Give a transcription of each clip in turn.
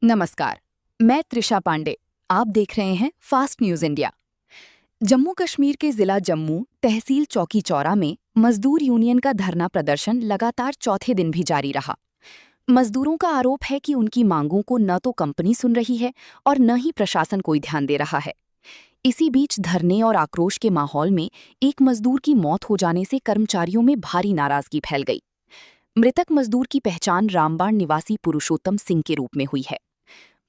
नमस्कार, मैं त्रिशा पांडे। आप देख रहे हैं fast news India. Jammu Kashmir के जिला जम्मू तहसील चौकी चौरा में मजदूर यूनियन का धरना प्रदर्शन लगातार चौथे दिन भी जारी रहा। मजदूरों का आरोप है कि उनकी मांगों को न तो कंपनी सुन रही है और न ही प्रशासन कोई ध्यान दे रहा है। इसी बीच धरने और आक्रोश के माहौल में एक मजदूर की मौत हो जाने से कर्मचारियों में भारी नाराजगी फैल गई। मृतक मजदूर की पहचान रामबाण निवासी पुरुषोत्तम सिंह के रूप में हुई है।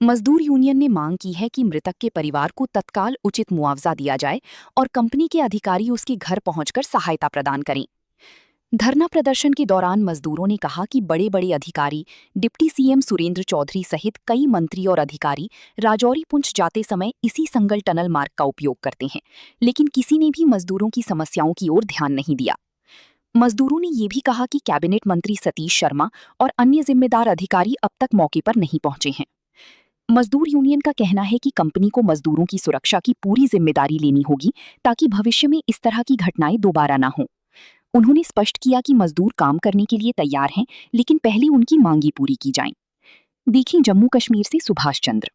मजदूर यूनियन ने मांग की है कि मृतक के परिवार को तत्काल उचित मुआवजा दिया जाए और कंपनी के अधिकारी उसके घर पहुंचकर सहायता प्रदान करें। धरना प्रदर्शन के दौरान मजदूरों ने कहा कि बड़े बड़े अधिकारी डिप्टी सीएम सुरेंद्र चौधरी सहित कई मंत्री और अधिकारी राजौरी पुंछ जाते समय इसी संगल टनल मार्ग का उपयोग करते हैं, लेकिन किसी ने भी मजदूरों की समस्याओं की ओर ध्यान नहीं दिया। मजदूरों ने ये भी कहा कि कैबिनेट मंत्री सतीश शर्मा और अन्य जिम्मेदार अधिकारी अब तक मौके पर नहीं पहुंचे हैं। मजदूर यूनियन का कहना है कि कंपनी को मजदूरों की सुरक्षा की पूरी जिम्मेदारी लेनी होगी ताकि भविष्य में इस तरह की घटनाएं दोबारा ना हों। उन्होंने स्पष्ट किया कि मजदूर काम करने के लिए तैयार हैं, लेकिन पहले उनकी मांगी पूरी की जाएं। देखें जम्मू कश्मीर से सुभाष चंद्र।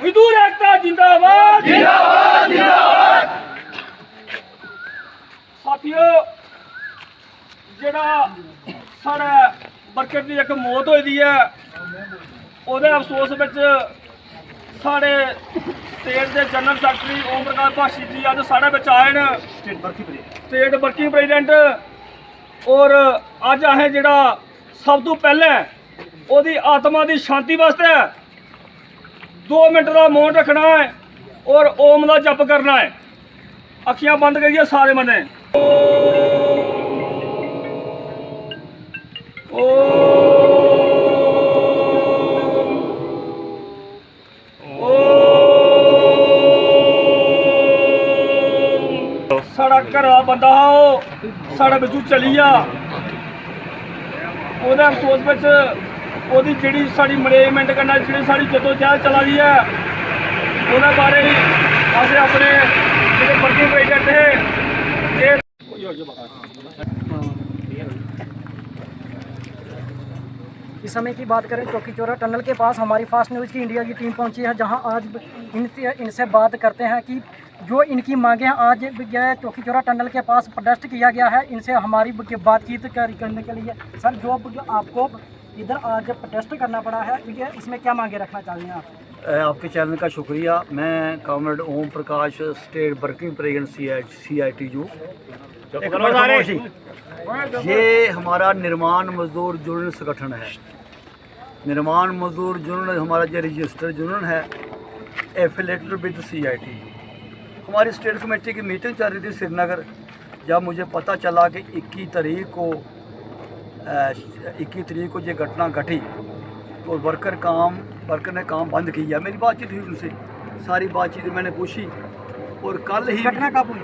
मजदूर एकता जिंदाबाद जिंदाबाद जिंदाबाद। साथियों, जेड़ा साढ़े वर्कर की एक मौत हुई है, ਉਹਦੇ अफसोस ਵਿੱਚ साढ़े स्टेट के जनरल सैकटरी ओम प्रकाश भाषी जी अज साढ़े ਵਿੱਚ आए न, स्टेट वर्किंग प्रेजिडेंट। और अज असें जेड़ा सब तो पहले ਉਹਦੀ आत्मा की शांति वास्ते 2 मिनट का मौन रखना है और ओम का जप करना है। अखियां बंद करिए सारे बंदे। साढ़ा घर का बंदा हो साढ़े बिचू चली गया, ਉਹਦੇ अफसोस ਵਿੱਚ ਉਹਦੀ ਜਿਹੜੀ ਸਾਡੀ ਮੈਨੇਜਮੈਂਟ ਕਰਨਾ ਜਿਹੜੀ ਸਾਡੀ जदोजहद चला दी है, ਉਹਦੇ बारे ਅਸੀਂ अपने ਜਿਹੜੇ वर्किंग प्रेजिडेंट है इस समय की बात करें, चौकी चौरा टनल के पास हमारी फास्ट न्यूज़ की इंडिया की टीम पहुंची है, जहां आज इनसे बात करते हैं कि जो इनकी मांगे हैं। आज चौकी चौरा टनल के पास प्रोटेस्ट किया गया है, इनसे हमारी बातचीत करने के लिए। सर, जो आपको इधर आज प्रोटेस्ट करना पड़ा है, इसमें क्या मांगे रखना चाह रहे हैं आप? आपके चैनल का शुक्रिया। मैं comrade Om Prakash, state working president CITU। ये हमारा निर्माण मजदूर यूनियन संगठन है। निर्माण मजदूर यूनियन हमारा जो रजिस्टर्ड यूनियन है, एफिलेटेड विद CITU। हमारी स्टेट कमेटी की मीटिंग चल रही थी श्रीनगर, जब मुझे पता चला कि 21 तारीख को ये घटना घटी तो वर्कर ने काम बंद किया। मेरी बातचीत हुई उनसे, सारी बातचीत मैंने पूछी और कल ही घटना कब हुई?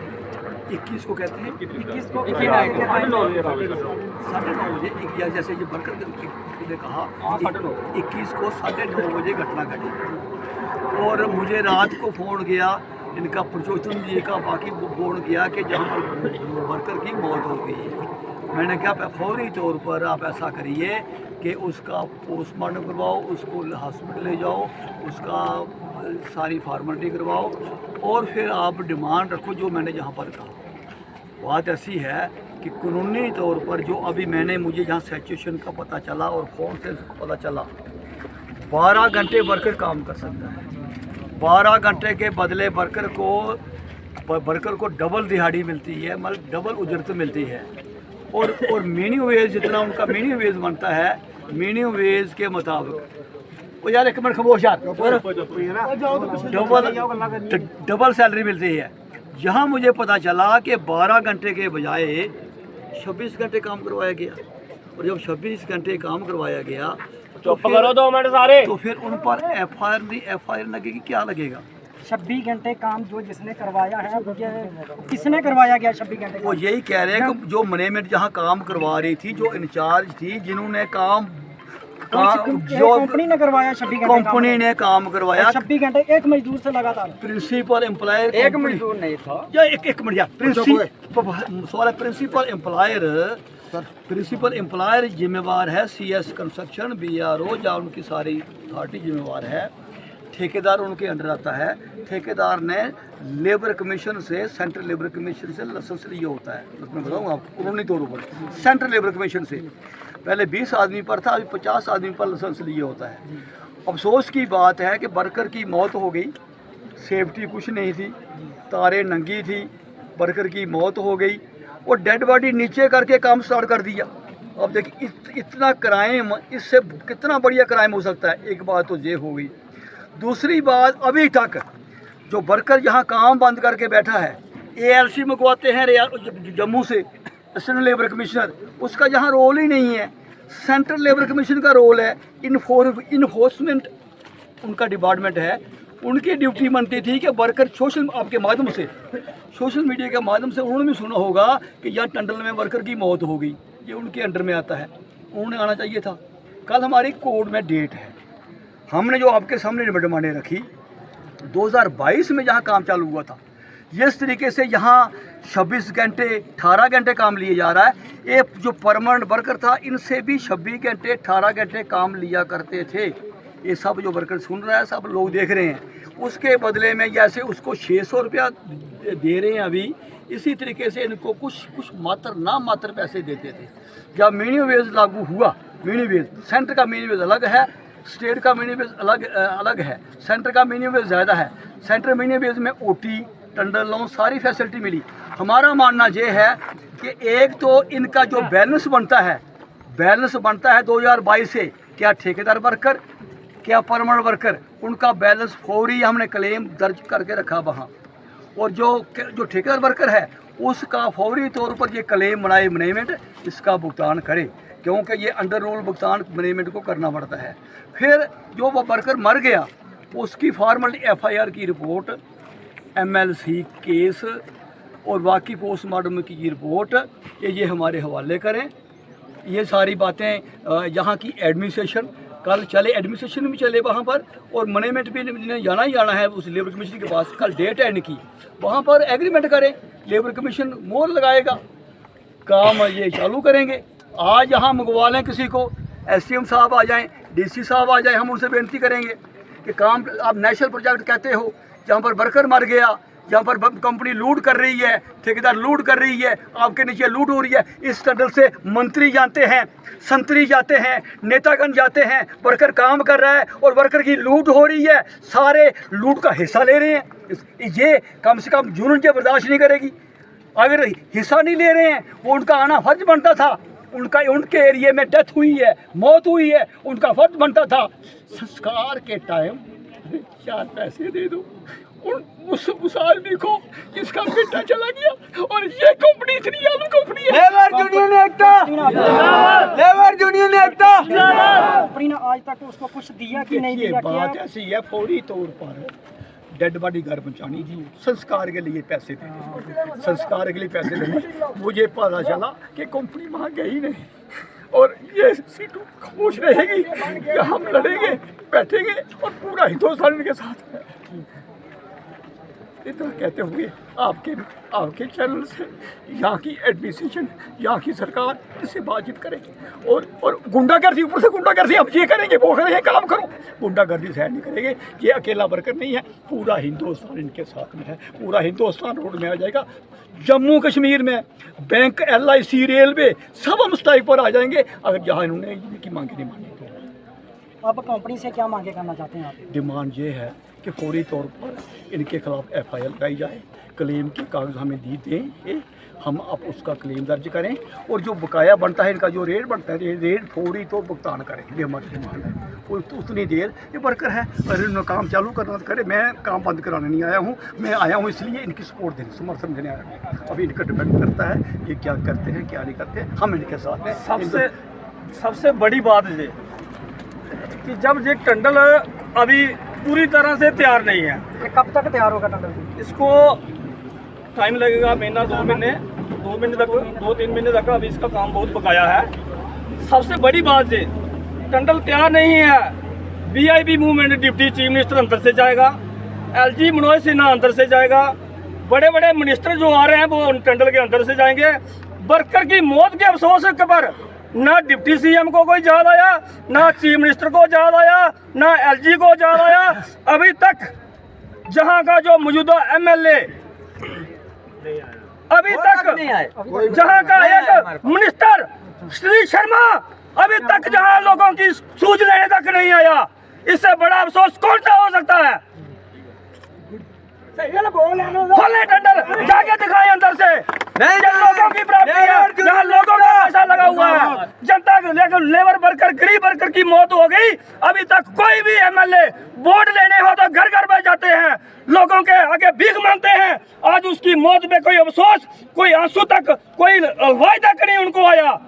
21 को कहते हैं, 21 को 9:30 बजे। जैसे ये वर्कर ने कहा 21 को 9:30 बजे घटना घटी और मुझे रात को फ़ोन किया इनका पुरुषोत्तम जी का, बाकी फ़ोन किया कि जहाँ पर वर्कर की मौत हो गई है। मैंने कहा फौरी तौर पर आप ऐसा करिए कि उसका पोस्टमार्टम करवाओ, उसको हॉस्पिटल ले जाओ, उसका सारी फार्मेलिटी करवाओ और फिर आप डिमांड रखो जो मैंने यहाँ पर कहा। बात ऐसी है कि कानूनी तौर पर जो अभी मुझे यहाँ सिचुएशन का पता चला और फ़ोन से पता चला, 12 घंटे वर्कर काम कर सकता है। 12 घंटे के बदले वर्कर को डबल दिहाड़ी मिलती है, मतलब डबल उजरत मिलती है। और मिनिमम वेज जितना उनका मिनिमम वेज बनता है, मिनिमम वेज के मुताबिक वो यार एक मिनट खामोश यार, डबल सैलरी मिलती है। यहाँ मुझे पता चला कि 12 घंटे के बजाय 26 घंटे काम करवाया गया और जब 26 घंटे काम करवाया गया तो फिर उन पर FIR लगेगी। क्या लगेगा? 26 घंटे काम जो जिसने करवाया है, किसने करवाया गया 26 घंटे? वो यही कह रहे हैं कि जो मैनेजमेंट जहाँ काम करवा रही थी, जो इंचार्ज थी, जिन्होंने जो कंपनी ने करवाया 26 घंटे, कंपनी ने काम करवाया 26 घंटे एक मजदूर से लगातार। प्रिंसिपल एम्प्लॉयर एक मजदूर नहीं था या एक मिनट यार, प्रिंसिपल एम्प्लॉयर प्रिंसिपल एम्प्लॉयर जिम्मेवार है, CS कंस्ट्रक्शन, BRO या उनकी सारी अथॉरिटी जिम्मेवार है। ठेकेदार उनके अंडर आता है। ठेकेदार ने लेबर कमीशन से, सेंट्रल लेबर कमीशन से लाइसेंस लिया होता है। मैं बताऊँ आपको कानूनी तौर पर सेंट्रल लेबर कमीशन से पहले 20 आदमी पर था, अभी 50 आदमी पर लाइसेंस लिया होता है। अफसोस की बात है कि वर्कर की मौत हो गई, सेफ्टी कुछ नहीं थी, तारें नंगी थी, वर्कर की मौत हो गई और डेड बॉडी नीचे करके काम स्टार्ट कर दिया। अब देखिए इतना क्राइम, इससे कितना बढ़िया क्राइम हो सकता है। एक बात तो ये हो गई। दूसरी बात, अभी तक जो वर्कर यहाँ काम बंद करके बैठा है, ALC मंगवाते हैं जम्मू से, असिस्टेंट लेबर कमिश्नर, उसका यहाँ रोल ही नहीं है। सेंट्रल लेबर कमीशन का रोल है, इन्फोर्समेंट उनका डिपार्टमेंट है। उनकी ड्यूटी बनती थी कि वर्कर सोशल, आपके माध्यम से, सोशल मीडिया के माध्यम से उन्होंने भी सुना होगा कि यहाँ टंडल में वर्कर की मौत हो गई, ये उनके अंडर में आता है, उन्होंने आना चाहिए था। कल हमारी कोर्ट में डेट है, हमने जो आपके सामने डिमांडें रखी 2022 में जहाँ काम चालू हुआ था, इस तरीके से यहाँ 26 घंटे 18 घंटे काम लिए जा रहा है। ये जो परमानेंट वर्कर था, इनसे भी 26 घंटे 18 घंटे काम लिया करते थे। ये सब जो वर्कर सुन रहा है, सब लोग देख रहे हैं। उसके बदले में जैसे उसको 600 रुपया दे रहे हैं अभी, इसी तरीके से इनको कुछ मात्र नाम मात्र पैसे देते थे। जब मिनिमम वेज लागू हुआ, मिनिमम वेज, सेंटर का मिनिमम वेज अलग है, स्टेट का मिनिमम वेज अलग है। सेंटर का मिनिमम वेज ज़्यादा है। सेंटर मिनिमम वेज में OT, टंडल लोन, सारी फैसिलिटी मिली। हमारा मानना ये है कि एक तो इनका जो बैलेंस बनता है 2022 से, क्या ठेकेदार वर्कर, क्या परमानेंट वर्कर, उनका बैलेंस फौरी हमने क्लेम दर्ज करके रखा वहाँ। और जो ठेकेदार वर्कर है उसका फौरी तौर पर ये क्लेम बनाए मैनेजमेंट इसका भुगतान करे, क्योंकि ये अंडर रोल भुगतान मैनेजमेंट को करना पड़ता है। फिर जो वो वर्कर मर गया उसकी फॉर्मल FIR की रिपोर्ट, MLC केस और बाकी पोस्टमार्टम की रिपोर्ट ये हमारे हवाले करें। ये सारी बातें यहाँ की एडमिनिस्ट्रेशन, कल चले एडमिनिस्ट्रेशन भी चले वहाँ पर, और मैनेजमेंट भी ने जाना ही जाना है उस लेबर कमीशन के पास। कल डेट है इनकी, वहाँ पर एग्रीमेंट करें, लेबर कमीशन मोहर लगाएगा, काम ये चालू करेंगे। आज यहाँ मंगवा लें किसी को, SDM साहब आ जाएं, DC साहब आ जाएं, हम उनसे बेनती करेंगे कि काम आप नेशनल प्रोजेक्ट कहते हो, जहाँ पर वर्कर मर गया, जहाँ पर कंपनी लूट कर रही है, ठेकेदार लूट कर रही है, आपके नीचे लूट हो रही है, इस टंडल से मंत्री जाते हैं, संतरी जाते हैं, नेतागण जाते हैं, वर्कर काम कर रहा है और वर्कर की लूट हो रही है, सारे लूट का हिस्सा ले रहे हैं। ये कम से कम यूनियन ये बर्दाश्त नहीं करेगी। अगर हिस्सा नहीं ले रहे हैं, वो उनका आना फर्ज बनता था। उनके एरिए में डेथ हुई है, मौत हुई है, उनका फर्ज बनता था संस्कार के टाइम 4 पैसे दे दो उस आदमी को जिसका बेटा चला गया। और ये कंपनी इतनी आलू कंपनी है। लेबर यूनियन एकता, लेबर यूनियन एकता। कंपनी ने आज तक उसको कुछ दिया कि नहीं दिया? बात ऐसी है, फौरी तौर पर डेड बॉडी घर पहुँचानी थी, संस्कार के लिए पैसे देने, संस्कार के लिए पैसे देने। मुझे पता चला कि कंपनी वहाँ गई नहीं और ये सीटू खामोश रहेगी कि हम लड़ेंगे, बैठेंगे और पूरा हिंदुस्तान इनके साथ है। इतना कहते हुए आपके चैनल से यहाँ की एडमिनिस्ट्रेशन, यहाँ की सरकार इससे बातचीत करेगी। और गुंडागर्दी, ऊपर से गुंडागर्दी, अब ये करेंगे वो करेंगे, कलम करो, गुंडागर्दी सहन नहीं करेंगे। ये अकेला वर्कर नहीं है, पूरा हिंदुस्तान इनके साथ में है, पूरा हिंदुस्तान रोड में आ जाएगा। जम्मू कश्मीर में बैंक, LIC, रेलवे सब हम स्ट्राइक पर आ जाएंगे अगर जहाँ इन्होंने इनकी मांगे नहीं मानी तो। अब कंपनी से क्या मांगे करना चाहते हैं आप? डिमांड ये है कि फौरी तौर पर इनके खिलाफ FIR लगाई जाए, क्लेम के कागज़ हमें दी दें, हम अब उसका क्लेम दर्ज करें और जो बकाया बनता है, इनका जो रेट बनता है, रेट फौरी तौर भुगतान करें। ये हमारी डिमांड है। कोई तो उतनी देर ये वर्कर है, अगर इन्होंने काम चालू करना करे, मैं काम बंद कराने नहीं आया हूँ, मैं आया हूँ इसलिए इनकी सपोर्ट देने, समर्थन देने आया हूँ। अभी इनका डिपेंड करता है ये क्या करते हैं क्या नहीं करते, हम इनके साथ हैं। सबसे बड़ी बात ये कि जब ये टंडल अभी पूरी तरह से तैयार नहीं है, ये कब तक तैयार होगा टंडल? इसको टाइम लगेगा, महीना 2 महीने, 2 महीने तक, 2-3 महीने तक अभी इसका काम बहुत बकाया है। सबसे बड़ी बात ये टंडल तैयार नहीं है। VIP movement deputy chief minister अंदर से जाएगा, LG मनोज सिन्हा अंदर से जाएगा, बड़े बड़े मिनिस्टर जो आ रहे हैं वो टंडल के अंदर से जाएंगे। वर्कर की मौत के अफसोस के पर ना डिप्टी सीएम को कोई याद आया, ना चीफ मिनिस्टर को याद आया, ना एलजी को याद आया। अभी तक जहां का जो मौजूदा एमएलए अभी तक जहां का एक मिनिस्टर श्री शर्मा अभी तक जहां लोगों की सूझ लेने तक नहीं आया। इससे बड़ा अफसोस कौन सा हो सकता है? खोले टंडल, जाके दिखाएं अंदर से। ये लोगों की प्रॉपर्टी है, जहाँ लोगों का पैसा लगा हुआ है। जनता लेबर वर्कर, गरीब वर्कर की मौत हो गई। अभी तक कोई भी एमएलए वोट लेने हो तो घर घर में जाते हैं, लोगों के आगे भीख मांगते हैं। आज उसकी मौत में कोई अफसोस, कोई आंसू तक, कोई हलवाई तक नहीं उनको आया।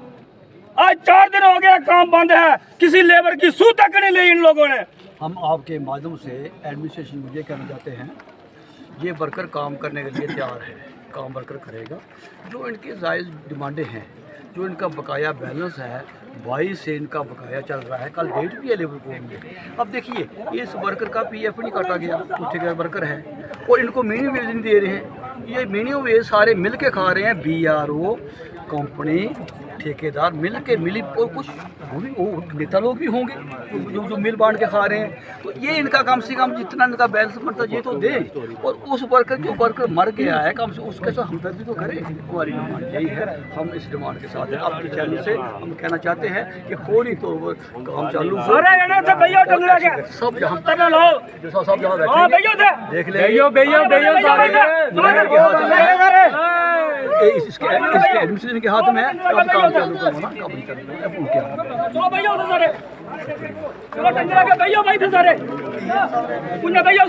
आज 4 दिन हो गया, काम बंद है, किसी लेबर की सू तक नहीं ली इन लोगों ने। हम आपके माध्यम से एडमिनिस्ट्रेशन को ये कहना चाहते हैं, ये वर्कर काम करने के लिए तैयार है, काम वर्कर करेगा। जो इनकी जायज़ डिमांडें हैं, जो इनका बकाया बैलेंस है, 22 से इनका बकाया चल रहा है, कल डेट भी है लेबर कोड में। अब देखिए इस वर्कर का पीएफ नहीं काटा गया, ठेकेदार वर्कर है और इनको मिनिमम वेज नहीं दे रहे हैं। ये मिनिमम वेज सारे मिल के खा रहे हैं, बीआरओ, कंपनी, ठेकेदार मिल के मिली और कुछ वो नेता लोग भी होंगे जो मिल बांट के खा रहे हैं। तो ये इनका कम से कम जितना इनका बैलेंस बनता ये तो दे। और उस वर्कर जो वर्कर मर गया है कम से उसके साथ हमदर्दी तो करें। हमारी डिमांड यही है, हम इस डिमांड के साथ हैं। आपके चैनल से हम कहना चाहते हैं कि होली तो काम चालू हो, सब जहाँ सब जहाँ देख ले इसके एडमिनिस्ट्रेशन के हाथ में है, कब काम चालू करना कब नहीं करना अब उनके हाथ में। चलो भैया उधर सारे, चलो टंडला के भैया भाई थे सारे, उन्हें भैया